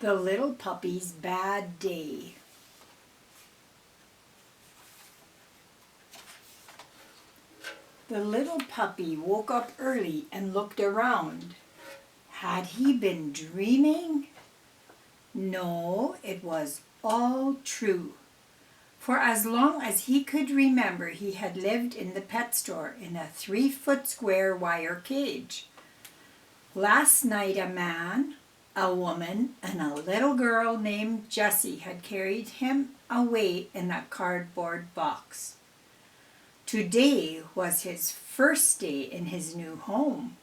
The Little Puppies Bad Day. The little puppy woke up early and looked around. Had he been dreaming? No, it was all true. For as long as he could remember, he had lived in the pet store in a 3-foot square wire cage. Last night a man, a woman, and a little girl named Jessie had carried him away in a cardboard box. Today was his first day in his new home.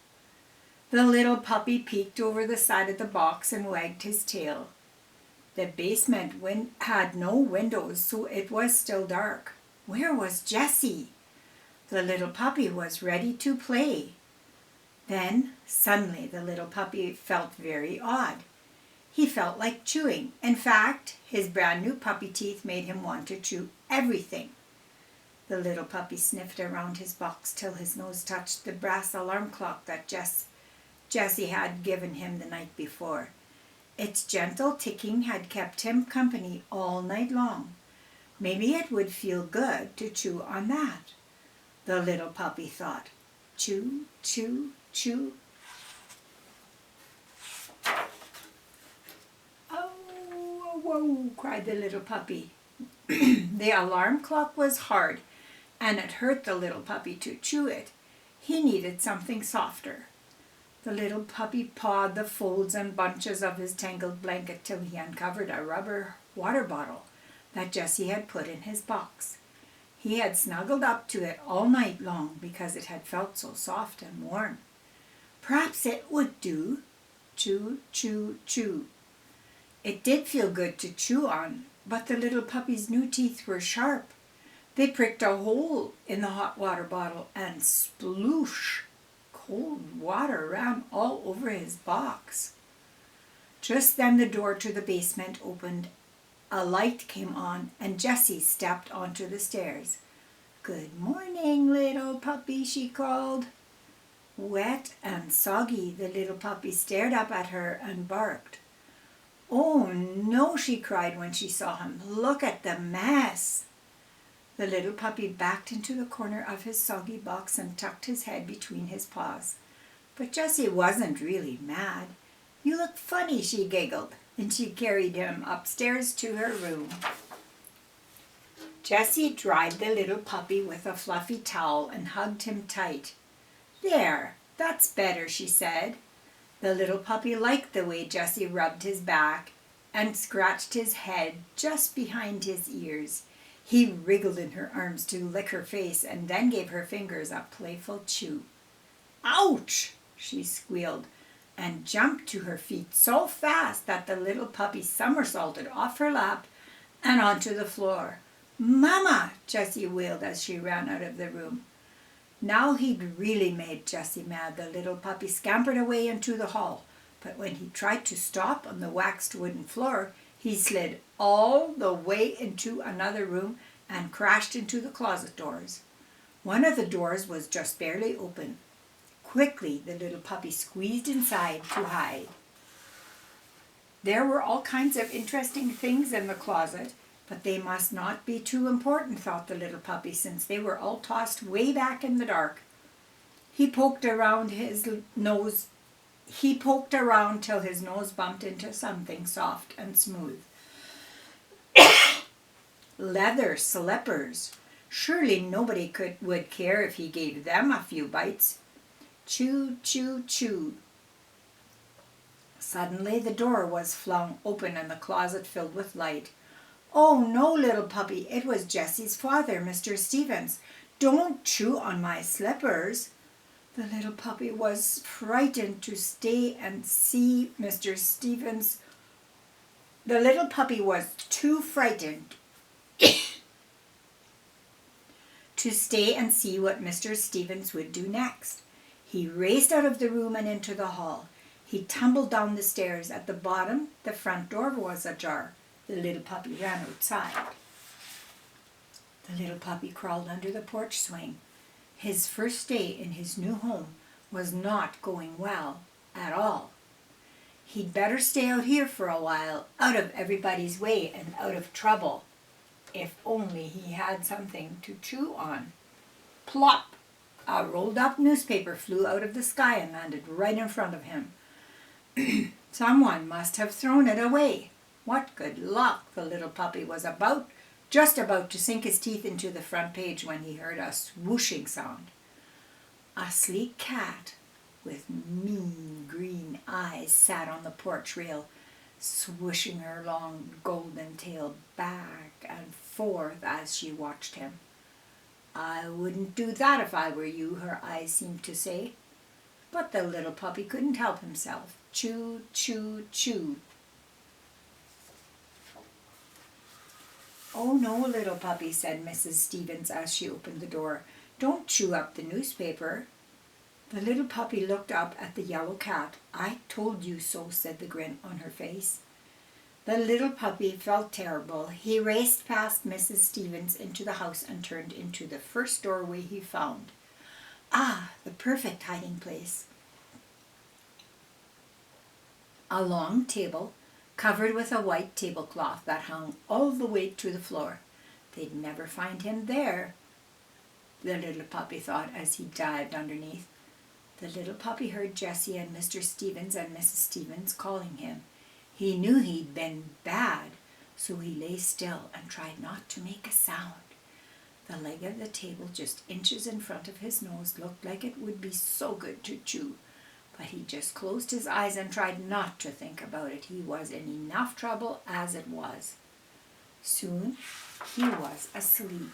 The little puppy peeked over the side of the box and wagged his tail. The basement had no windows, so it was still dark. Where was Jessie? The little puppy was ready to play. Then, suddenly, the little puppy felt very odd. He felt like chewing. In fact, his brand new puppy teeth made him want to chew everything. The little puppy sniffed around his box till his nose touched the brass alarm clock that Jessie had given him the night before. Its gentle ticking had kept him company all night long. Maybe it would feel good to chew on that. The little puppy thought. Chew, chew, chew. Oh, whoa, cried the little puppy. The alarm clock was hard, and it hurt the little puppy to chew it. He needed something softer. The little puppy pawed the folds and bunches of his tangled blanket till he uncovered a rubber water bottle that Jessie had put in his box. He had snuggled up to it all night long because it had felt so soft and warm. Perhaps it would do. Chew, chew, chew. It did feel good to chew on, but the little puppy's new teeth were sharp. They pricked a hole in the hot water bottle and sploosh! Cold water ran all over his box. Just then the door to the basement opened. A light came on and Jessie stepped onto the stairs. "Good morning, little puppy," she called. Wet and soggy, the little puppy stared up at her and barked. "Oh no," she cried when she saw him. "Look at the mess." The little puppy backed into the corner of his soggy box and tucked his head between his paws. But Jessie wasn't really mad. "You look funny," she giggled, and she carried him upstairs to her room. Jessie dried the little puppy with a fluffy towel and hugged him tight. "There, that's better," she said. The little puppy liked the way Jessie rubbed his back and scratched his head just behind his ears. He wriggled in her arms to lick her face and then gave her fingers a playful chew. "Ouch!" she squealed and jumped to her feet so fast that the little puppy somersaulted off her lap and onto the floor. "Mama!" Jessie wailed as she ran out of the room. Now he'd really made Jessie mad. The little puppy scampered away into the hall, but when he tried to stop on the waxed wooden floor, he slid all the way into another room and crashed into the closet doors. One of the doors was just barely open. Quickly, the little puppy squeezed inside to hide. There were all kinds of interesting things in the closet, but they must not be too important, thought the little puppy, since they were all tossed way back in the dark. He poked around till his nose bumped into something soft and smooth. Leather slippers. Surely nobody would care if he gave them a few bites. Chew, chew, chew. Suddenly the door was flung open and the closet filled with light. "Oh no, little puppy, it was Jessie's father, Mr. Stevens. Don't chew on my slippers." The little puppy was frightened to stay and see Mr. Stevens. The little puppy was too frightened to stay and see what Mr. Stevens would do next. He raced out of the room and into the hall. He tumbled down the stairs. At the bottom, the front door was ajar. The little puppy ran outside. The little puppy crawled under the porch swing. His first day in his new home was not going well at all. He'd better stay out here for a while, out of everybody's way and out of trouble. If only he had something to chew on. Plop! A rolled-up newspaper flew out of the sky and landed right in front of him. Someone must have thrown it away. What good luck! The little puppy was just about to sink his teeth into the front page when he heard a swooshing sound. A sleek cat with mean green eyes sat on the porch rail, swishing her long golden tail back and forth as she watched him. "I wouldn't do that if I were you," her eyes seemed to say. But the little puppy couldn't help himself. Chew, chew, chew. "Oh no, little puppy," said Mrs. Stevens as she opened the door. "Don't chew up the newspaper." The little puppy looked up at the yellow cat. "I told you so," said the grin on her face. The little puppy felt terrible. He raced past Mrs. Stevens into the house and turned into the first doorway he found. Ah, the perfect hiding place. A long table, covered with a white tablecloth that hung all the way to the floor. They'd never find him there, the little puppy thought as he dived underneath. The little puppy heard Jessie and Mr. Stevens and Mrs. Stevens calling him. He knew he'd been bad, so he lay still and tried not to make a sound. The leg of the table just inches in front of his nose looked like it would be so good to chew, but he just closed his eyes and tried not to think about it. He was in enough trouble as it was. Soon he was asleep.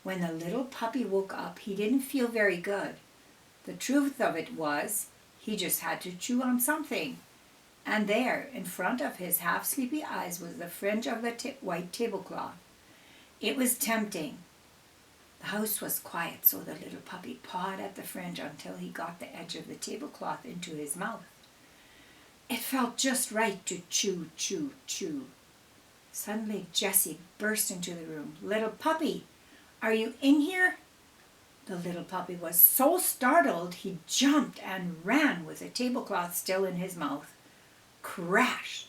When the little puppy woke up, he didn't feel very good. The truth of it was, he just had to chew on something. And there, in front of his half-sleepy eyes, was the fringe of the white tablecloth. It was tempting. The house was quiet, so the little puppy pawed at the fringe until he got the edge of the tablecloth into his mouth. It felt just right to chew, chew, chew. Suddenly Jessie burst into the room. "Little puppy, are you in here?" The little puppy was so startled he jumped and ran with the tablecloth still in his mouth. Crash!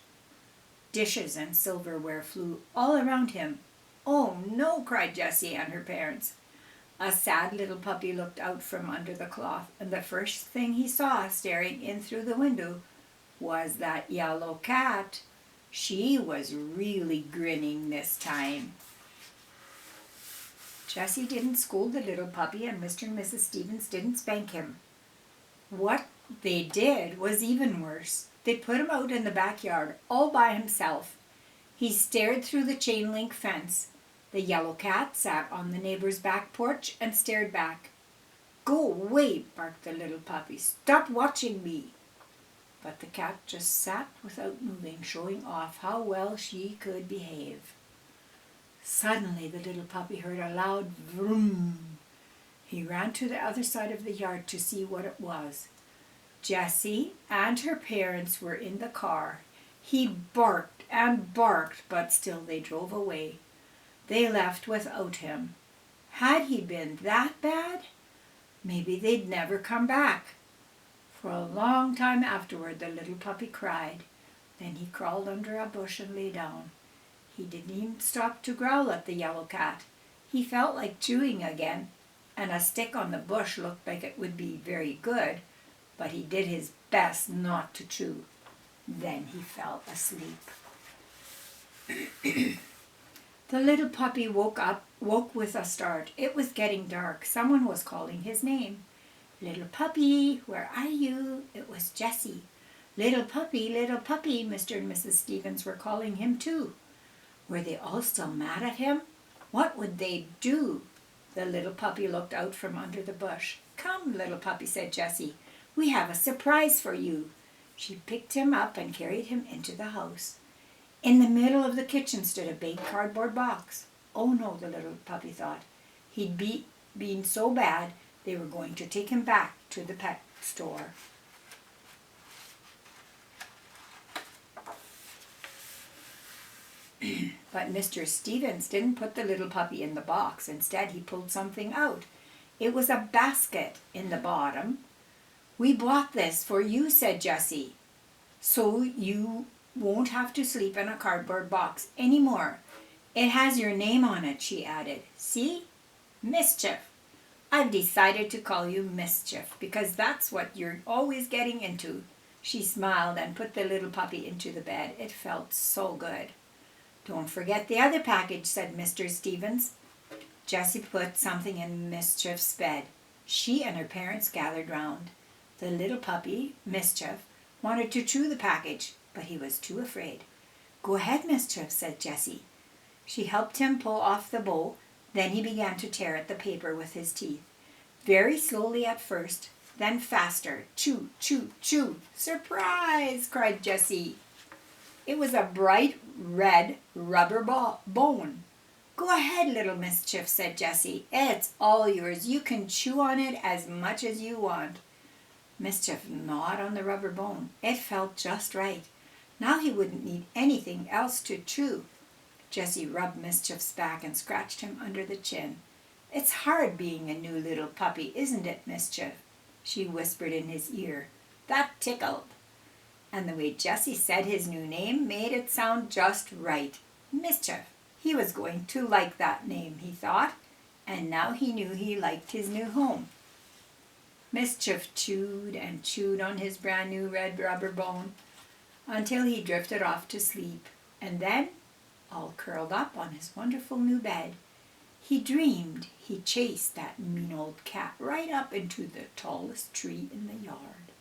Dishes and silverware flew all around him. "Oh no!" cried Jessie and her parents. A sad little puppy looked out from under the cloth, and the first thing he saw staring in through the window was that yellow cat. She was really grinning this time. Jessie didn't scold the little puppy, and Mr. and Mrs. Stevens didn't spank him. What they did was even worse. They put him out in the backyard all by himself. He stared through the chain-link fence. The yellow cat sat on the neighbor's back porch and stared back. "Go away," barked the little puppy. "Stop watching me." But the cat just sat without moving, showing off how well she could behave. Suddenly the little puppy heard a loud vroom. He ran to the other side of the yard to see what it was. Jessie and her parents were in the car. He barked and barked, but still they drove away. They left without him. Had he been that bad? Maybe they'd never come back. For a long time afterward the little puppy cried. Then he crawled under a bush and lay down. He didn't even stop to growl at the yellow cat. He felt like chewing again, and a stick on the bush looked like it would be very good, but he did his best not to chew. Then he fell asleep. The little puppy woke with a start. It was getting dark. Someone was calling his name. "Little puppy, where are you?" It was Jessie. Little puppy, Mr. and Mrs. Stevens were calling him too. Were they all still mad at him? What would they do? The little puppy looked out from under the bush. "Come, little puppy," said Jessie. "We have a surprise for you." She picked him up and carried him into the house. In the middle of the kitchen stood a big cardboard box. Oh no, the little puppy thought. He'd been so bad they were going to take him back to the pet store. But Mr. Stevens didn't put the little puppy in the box. Instead, he pulled something out. It was a basket in the bottom. "We bought this for you," said Jessie. so you won't have to sleep in a cardboard box anymore. It has your name on it," she added. "See? Mischief. I've decided to call you Mischief because that's what you're always getting into." She smiled and put the little puppy into the bed. It felt so good. "Don't forget the other package," said Mr. Stevens. Jessie put something in Mischief's bed. She and her parents gathered round. The little puppy, Mischief, wanted to chew the package, but he was too afraid. "Go ahead, Mischief," said Jessie. She helped him pull off the bow. Then he began to tear at the paper with his teeth. Very slowly at first, then faster. Chew, chew, chew. "Surprise!" cried Jessie. It was a bright red rubber bone. "Go ahead, little Mischief," said Jessie. "It's all yours. You can chew on it as much as you want." Mischief gnawed on the rubber bone. It felt just right. Now he wouldn't need anything else to chew. Jessie rubbed Mischief's back and scratched him under the chin. "It's hard being a new little puppy, isn't it, Mischief?" she whispered in his ear. That tickled. And the way Jessie said his new name made it sound just right. Mischief. He was going to like that name, he thought, and now he knew he liked his new home. Mischief chewed and chewed on his brand new red rubber bone until he drifted off to sleep, and then, all curled up on his wonderful new bed, he dreamed he chased that mean old cat right up into the tallest tree in the yard.